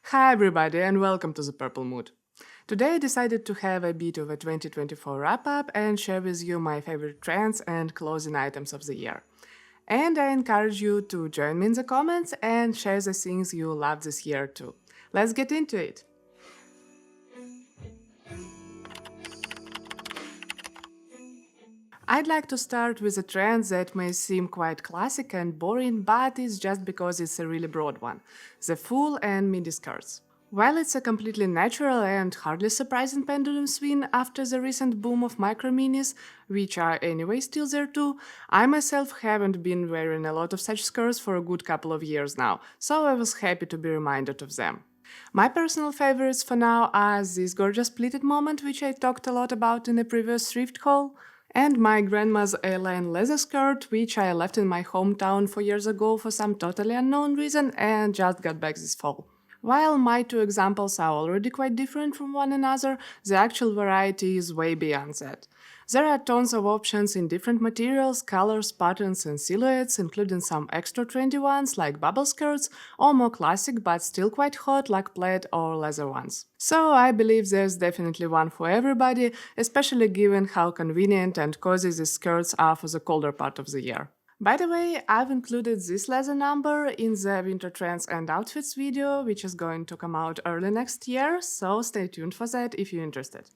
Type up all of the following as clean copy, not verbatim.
Hi everybody and welcome to the Purple Mood. Today I decided to have a bit of a 2024 wrap-up and share with you my favorite trends and clothing items of the year. And I encourage you to join me in the comments and share the things you love this year too. Let's get into it! I'd like to start with a trend that may seem quite classic and boring, but it's just because it's a really broad one: the full and midi skirts. While it's a completely natural and hardly surprising pendulum swing after the recent boom of micro minis, which are anyway still there too, I myself haven't been wearing a lot of such skirts for a good couple of years now, so I was happy to be reminded of them. My personal favorites for now are this gorgeous pleated moment, which I talked a lot about in a previous thrift haul, and my grandma's A-line leather skirt, which I left in my hometown 4 years ago for some totally unknown reason and just got back this fall. While my two examples are already quite different from one another, the actual variety is way beyond that. There are tons of options in different materials, colors, patterns, and silhouettes, including some extra trendy ones like bubble skirts, or more classic but still quite hot like plaid or leather ones. So I believe there's definitely one for everybody, especially given how convenient and cozy these skirts are for the colder part of the year. By the way, I've included this leather number in the Winter Trends and Outfits video, which is going to come out early next year, so stay tuned for that if you're interested.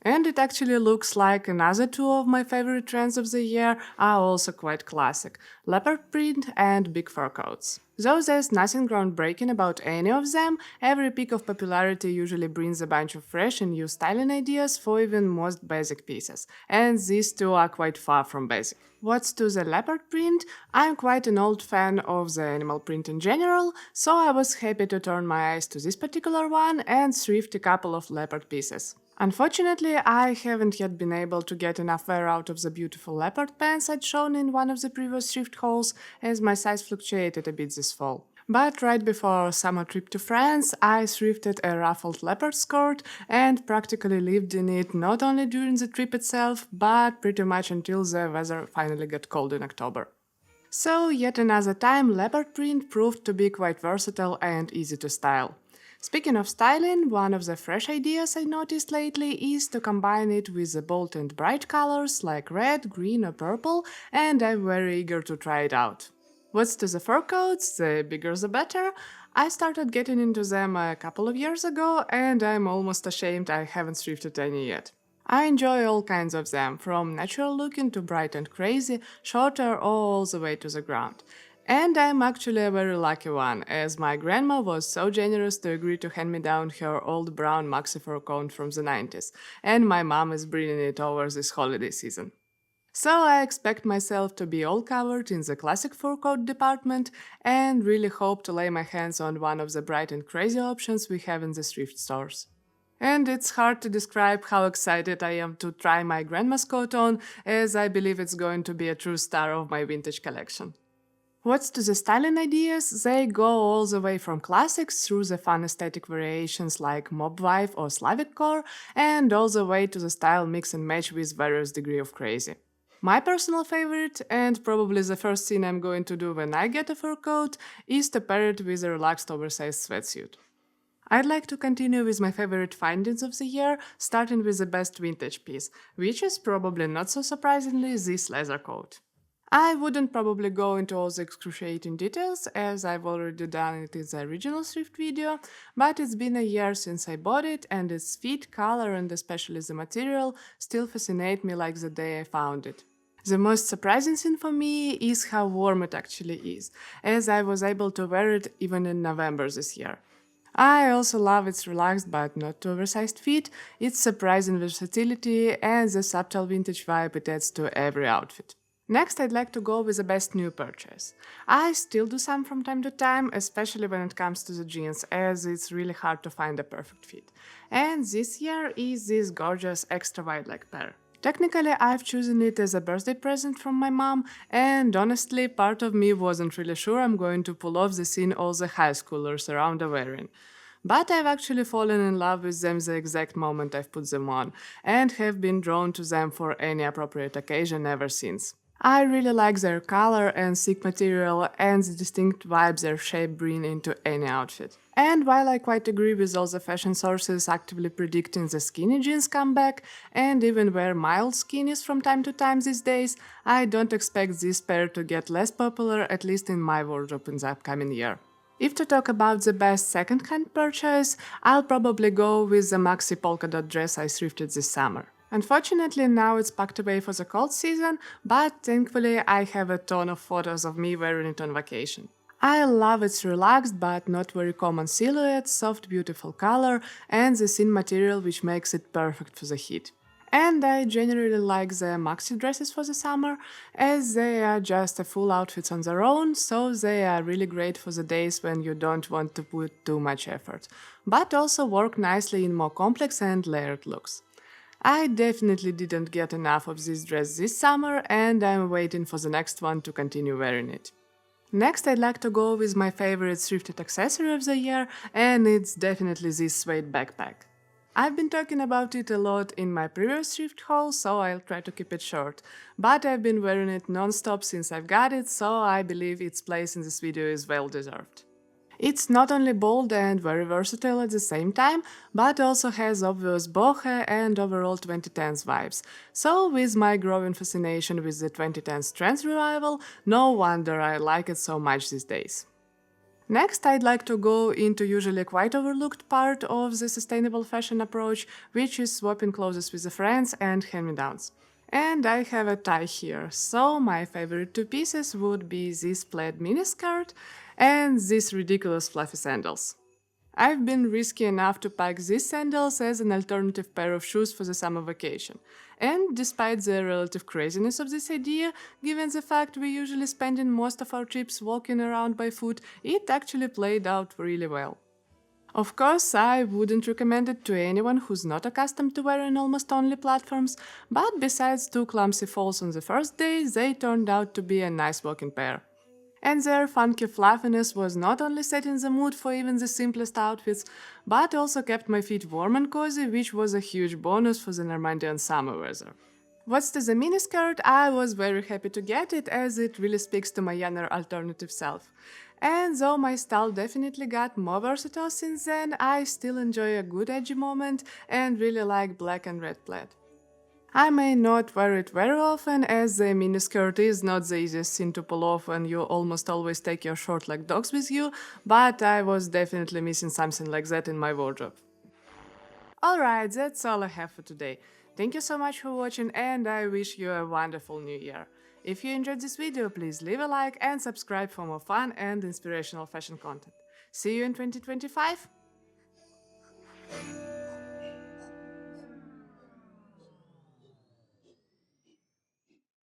And it actually looks like another two of my favorite trends of the year are also quite classic: leopard print and big fur coats. Though there's nothing groundbreaking about any of them, every peak of popularity usually brings a bunch of fresh and new styling ideas for even most basic pieces, and these two are quite far from basic. What's to the leopard print? I'm quite an old fan of the animal print in general, so I was happy to turn my eyes to this particular one and thrift a couple of leopard pieces. Unfortunately, I haven't yet been able to get enough wear out of the beautiful leopard pants I'd shown in one of the previous thrift hauls, as my size fluctuated a bit this fall. But right before our summer trip to France, I thrifted a ruffled leopard skirt and practically lived in it not only during the trip itself, but pretty much until the weather finally got cold in October. So, yet another time, leopard print proved to be quite versatile and easy to style. Speaking of styling, one of the fresh ideas I noticed lately is to combine it with the bold and bright colors like red, green, or purple, and I'm very eager to try it out. What's to the fur coats? The bigger the better. I started getting into them a couple of years ago, and I'm almost ashamed I haven't thrifted any yet. I enjoy all kinds of them, from natural looking to bright and crazy, shorter, all the way to the ground. And I'm actually a very lucky one, as my grandma was so generous to agree to hand me down her old brown maxi fur coat from the 90s, and my mom is bringing it over this holiday season. So I expect myself to be all covered in the classic fur coat department and really hope to lay my hands on one of the bright and crazy options we have in the thrift stores. And it's hard to describe how excited I am to try my grandma's coat on, as I believe it's going to be a true star of my vintage collection. What's to the styling ideas? They go all the way from classics through the fun aesthetic variations like mob wife or Slavic core, and all the way to the style mix and match with various degree of crazy. My personal favorite, and probably the first thing I'm going to do when I get a fur coat, is to pair it with a relaxed oversized sweatsuit. I'd like to continue with my favorite findings of the year, starting with the best vintage piece, which is probably not so surprisingly this leather coat. I wouldn't probably go into all the excruciating details, as I've already done it in the original thrift video, but it's been a year since I bought it, and its fit, color, and especially the material still fascinate me like the day I found it. The most surprising thing for me is how warm it actually is, as I was able to wear it even in November this year. I also love its relaxed but not too oversized fit, its surprising versatility, and the subtle vintage vibe it adds to every outfit. Next, I'd like to go with the best new purchase. I still do some from time to time, especially when it comes to the jeans, as it's really hard to find a perfect fit. And this year is this gorgeous extra wide leg pair. Technically, I've chosen it as a birthday present from my mom, and honestly, part of me wasn't really sure I'm going to pull off the scene all the high schoolers around are wearing. But I've actually fallen in love with them the exact moment I've put them on, and have been drawn to them for any appropriate occasion ever since. I really like their color and thick material and the distinct vibes their shape bring into any outfit. And while I quite agree with all the fashion sources actively predicting the skinny jeans comeback and even wear mild skinnies from time to time these days, I don't expect this pair to get less popular, at least in my wardrobe in the upcoming year. If to talk about the best second-hand purchase, I'll probably go with the maxi polka dot dress I thrifted this summer. Unfortunately, now it's packed away for the cold season, but thankfully I have a ton of photos of me wearing it on vacation. I love its relaxed but not very common silhouette, soft beautiful color, and the thin material which makes it perfect for the heat. And I generally like the maxi dresses for the summer, as they are just a full outfits on their own, so they are really great for the days when you don't want to put too much effort, but also work nicely in more complex and layered looks. I definitely didn't get enough of this dress this summer, and I'm waiting for the next one to continue wearing it. Next, I'd like to go with my favorite thrifted accessory of the year, and it's definitely this suede backpack. I've been talking about it a lot in my previous thrift haul, so I'll try to keep it short. But I've been wearing it non-stop since I've got it, so I believe its place in this video is well deserved. It's not only bold and very versatile at the same time, but also has obvious boho and overall 2010s vibes. So with my growing fascination with the 2010s trends revival, no wonder I like it so much these days. Next, I'd like to go into usually quite overlooked part of the sustainable fashion approach, which is swapping clothes with the friends and hand-me-downs. And I have a tie here, so my favorite two pieces would be this plaid miniskirt and these ridiculous fluffy sandals. I've been risky enough to pack these sandals as an alternative pair of shoes for the summer vacation. And despite the relative craziness of this idea, given the fact we usually spending most of our trips walking around by foot, it actually played out really well. Of course, I wouldn't recommend it to anyone who's not accustomed to wearing almost only platforms, but besides two clumsy falls on the first day, they turned out to be a nice walking pair. And their funky fluffiness was not only setting the mood for even the simplest outfits, but also kept my feet warm and cozy, which was a huge bonus for the Normandian summer weather. What's to the miniskirt, I was very happy to get it as it really speaks to my younger alternative self. And though my style definitely got more versatile since then, I still enjoy a good edgy moment and really like black and red plaid. I may not wear it very often, as the miniskirt is not the easiest thing to pull off and you almost always take your short-legged dogs with you, but I was definitely missing something like that in my wardrobe. Alright, that's all I have for today. Thank you so much for watching and I wish you a wonderful new year. If you enjoyed this video, please leave a like and subscribe for more fun and inspirational fashion content. See you in 2025!